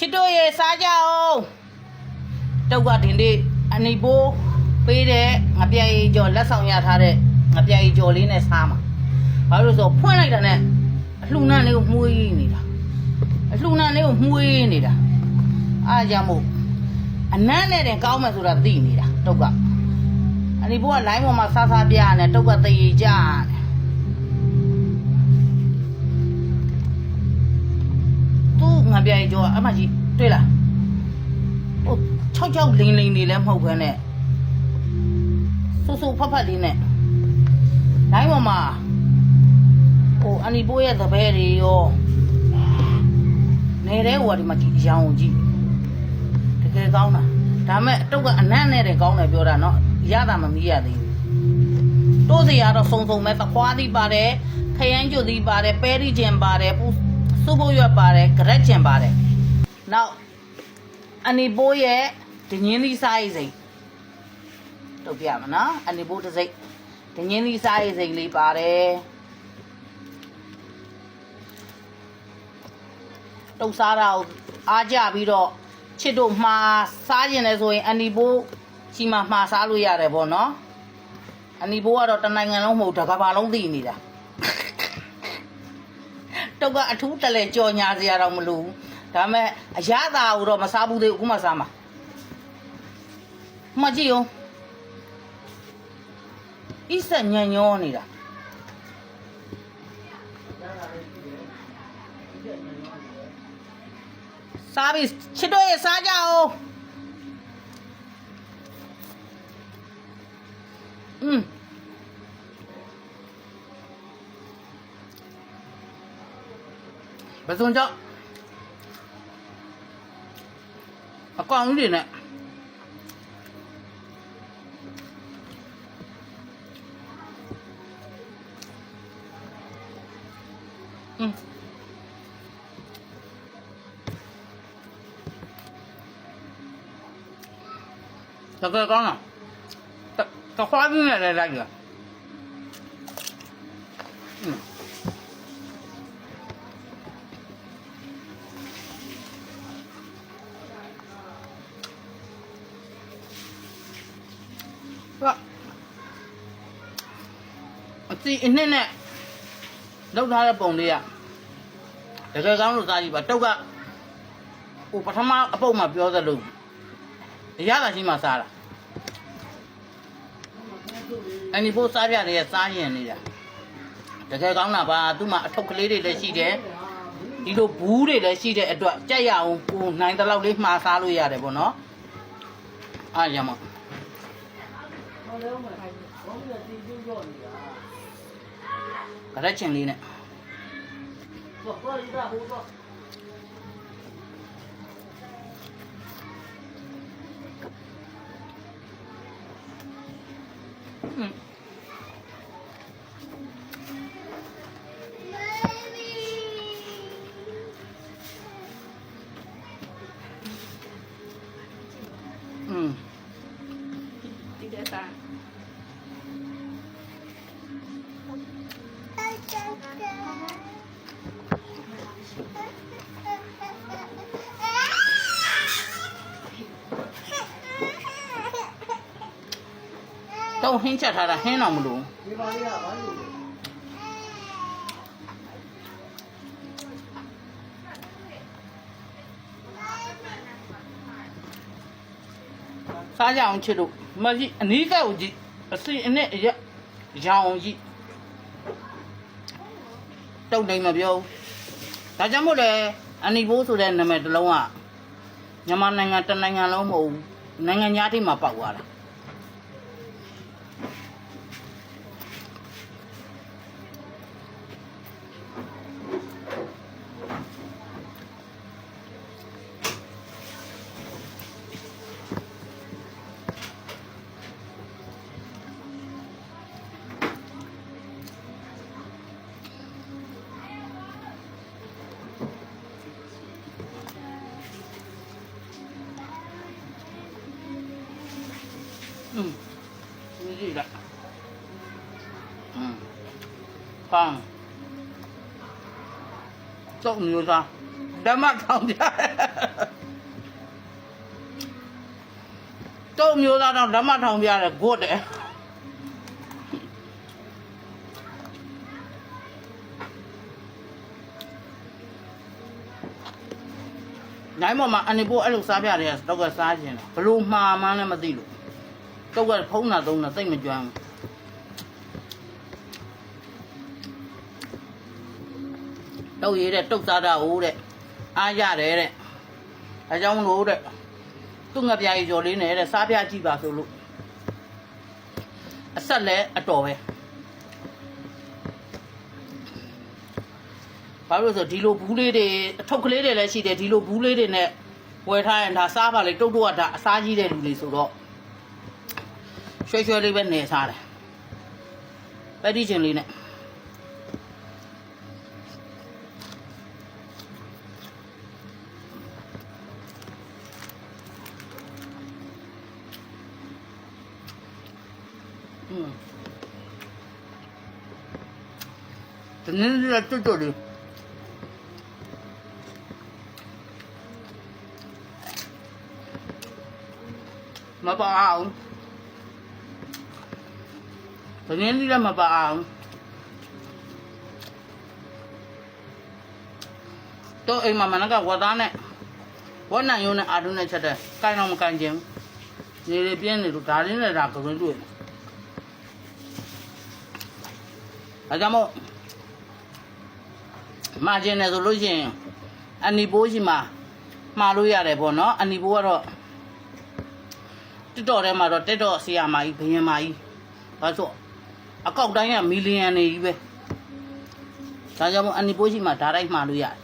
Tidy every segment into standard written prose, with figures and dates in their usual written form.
ချစ်တို့ရေစားကြအောင်တုတ်ကတင်ဒီအနိဘိုးပေးတဲ့ငပြိုင်ကြော်လက်ဆောင်ရထားတဲ့ငပြိုင်ကြော်လေးနဲ့စားမှာဘာလို့ဆိုဖွင့်လိုက်တာနဲ့အလှူနန်းလေးကိုမှုေးနေတာအလှူနန်းလေးကိုမှုေးနေတာအားကြောင့်မို့အနမ်းနဲ့တင်ကောင်းမယ်ဆိုတာသိနေတာတုတ်ကအနိဘိုးကလိုင်းပေါ်မှာစားစားပြရတယ်တုတ်ကတရေကြတယ်သူ့ငပြိုင်ကြော်အမကြီးတွေ့လားဟို6လိန်နေလည်းမဟုတ်ဘဲနဲ့ဆူဆူဖတ်ဖတ်လေးနဲ့လိုင်းပေါ်မှာဟိုအနီဘိုးရဲ့သဘဲတွေရောနေတဲ့ဟိုဒီမှာကြည့်ရောင်ကြည့်တကယ်ကောင်းတာဒါမဲ့တုတ်ကအနံ့နဲ့တည်းကောင်းတယ်ပြောတာနော်ရတာမမီးရသေးဘူးတိုးစရာတော့စုံစုံမဲ့သခွားသီးပါတယ်ခရမ်းကျွတ်သီးပါတယ်ပဲရီကျင်ပါတယ်စူပုတ်ရွက်ပါတယ်ဂရက်ကျင်ပါတယ်နောက်အနီဘိုးရဲ့ဒညင်းသီးစားရည်စိတ်တုတ်ပြမနော်အနီဘိုးတစ်စိတ်ဒညင်းသီးစားရည်စိတ်လေးပါတယ်တုတ်စားတာကိုအားကြပြီးတော့ချစ်တို့မှားစားကျင်တယ်ဆိုရင်အနီဘိုးချီမှာမှားစားလို့ရတယ်ပေါ့နော်အနီဘိုးကတော့တနိုင်ငံလုံးမဟုတ်တကဘာလုံးသိနေတာတုတ်ကအထူးတလဲကြော်ညာစရာတော့မလိုဘူးဒါမဲ့အရသာကိုတော့မစားဘူးသေးဘူးအခုမှစားမှာမကြည့်ရောဣဆက်ညံ့ညောနေတာစားပြီးချစ်တို့ရေစားကြအောင်ဘယ်စုံကြောင့်အကောင်ကြီးတွေနဲ့တကယ်ကောင်းလားတခွားပြင်းနဲ့လည်းလိုက်ရအစီအနှစ်နဲ့လောက်ထားတဲ့ပုံလေးကတကယ်ကောင်းလို့စားကြည့်ပါတုတ်ကဟိုပထမအပုတ်မှာပြောသလိုရတာရှိမှစားတာအနီဖို့စားပြတယ်ရဲ့စားရင်နေတာတကယ်ကောင်းတာပါသူ့မှာအထုပ်ကလေးတွေလည်းရှိတယ်ဒီလိုဘူးတွေလည်းရှိတဲ့အတွက်ကြက်ရအောင်ကိုနိုင်တဲ့လောက်လေးမှားစားလို့ရတယ်ပေါ့နော်အားရမကရက်ချင်လေးနဲ့ဒီတဲ့တာတော့ဟင်းချက်ထားတာဟင်းတော့မလို့ဒီပါလေးကဘာလို့စားကြအောင်ချစ်လို့မကြီးအနီးကပ်ကိုကြည့်အစီအနဲ့ရောင်ကြည့်တုတ်တိုင်းမပြောဒါကြောင့်မို့လဲအနီဘိုးဆိုတဲ့နာမည်တစ်လုံးကမြန်မာနိုင်ငံတနိုင်ငံလုံးမဟုတ်ဘူးနိုင်ငံသားတွေမှာပေါက်သွားတာนี่ละฟังต้องอยู่ซะดำมากทำใจ တော့မျိုးသားတော့လက်မထောင်ပြရတယ်ဂွတ်တယ်နိုင်မမအနေပိုးအဲ့လိုစားပြတယ်တော့ကစားခြင်းဘလို့မှားမှန်းလည်းမသိလို့တော့ကဖုံးတာသုံးတာသိမကြွမ်းတော့ရတဲ့တုတ်စားတာဟိုတဲ့အားရတယ်တဲ့အဲကြောင့်လို့တဲ့သူ့ငါပြာကြီးကျော်လေးနဲ့တဲ့စားပြကြည့်ပါဆိုလို့အဆက်လဲအတော်ပဲဘာလို့ဆိုဒီလိုဘူးလေးတွေအထုပ်ကလေးတွေလည်းရှိတယ်ဒီလိုဘူးလေးတွေနဲ့ဝယ်ထားရင်ဒါစားပါလေတုတ်တော့ကဒါအစားကြီးတဲ့လူတွေဆိုတော့ရွှဲရွှဲလေးပဲနေစားတယ်ပဲတီးချင်လေးနဲ့ဒီနေ့လည်းတွတ်တွတ်လေးမပါအောင်ဒီနေ့လည်းမပါအောင်တော့အိမ်မှာမနကဝတ်သားနဲ့ဝတ်နိုင်ရုံနဲ့အာထုံးနဲ့ချက်တယ်ကိုင်းတော့မကိုင်းခြင်းနေရပြင်းနေလို့ဒါရင်းနဲ့ဒါကစုံတွေ့အဲကြောင့်မို့မှာကျင်တယ်ဆိုလို့ရှိရင်အနီပိုးရှိမှာမှာလို့ရတယ်ပေါ့နော်အနီပိုးကတော့တက်တော်ထဲမှာတော့တက်တော်ဆီယာမာကြီးဘယင်မာကြီးဒါဆိုအကောက်တိုင်းကမီလီယံနေကြီးပဲဒါကြောင့်မို့အနီပိုးရှိမှာဓာတ်တိုင်းမှာလို့ရတယ်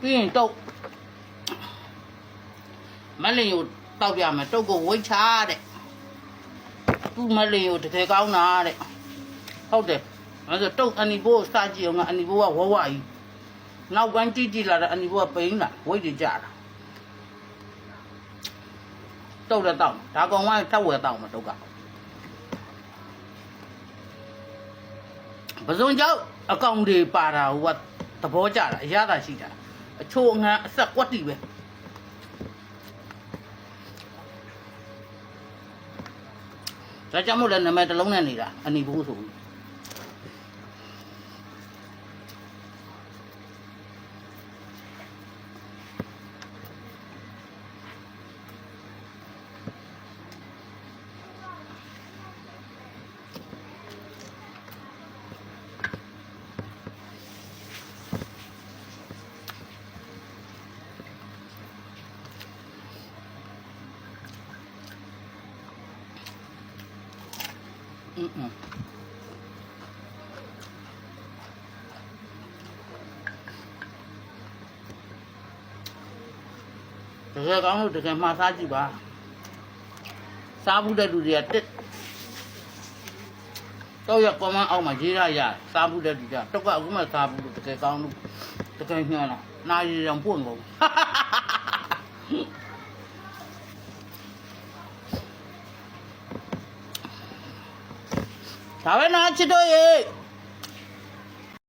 ပြီးရင်တော့မလင်ကိုတောက်ပြမယ်တုတ်ကိုဝိတ်ချတဲ့သူ့မလင်ကိုတကယ်ကောင်းတာတဲ့ဟုတ်တယ်အဲ့ဒါတုတ်အနီဘိုးစကြည့်အောင်ကအနီဘိုးကဝဝကြီးနောက်ပိုင်းကြည့်ကြည့်လာတော့အနီဘိုးကပိန်းလာဝိတ်တွေကြတာတုတ်လည်းတောက်ဒါကောင်ကထက်ဝယ်တောက်မှာတုတ်ကပစုံကြောက်အကောင်တွေပါတာဟိုကသဘောကျတာအရသာရှိတာအချိုးငန်းအဆက်ကွက်တီပဲဒါကြောင့်မို့လဲနာမည်တစ်လုံးနဲ့နေတာအနီဘူးဆိုတကယ်ကောင်းလို့တကယ်မှားစားကြည့်ပါစားဘူးတဲ့လူတွေကတက်တော့ရကွန်မန့်အောက်မှာရေးရရစားဘူးတဲ့လူကတော့ကအခုမှစားဘူးလို့တကယ်ကောင်းလို့တကယ်ညှောင်းတော့နာရီရောင်ပွင့်ကုန်ဒါပဲနာချစ်တော့ရေ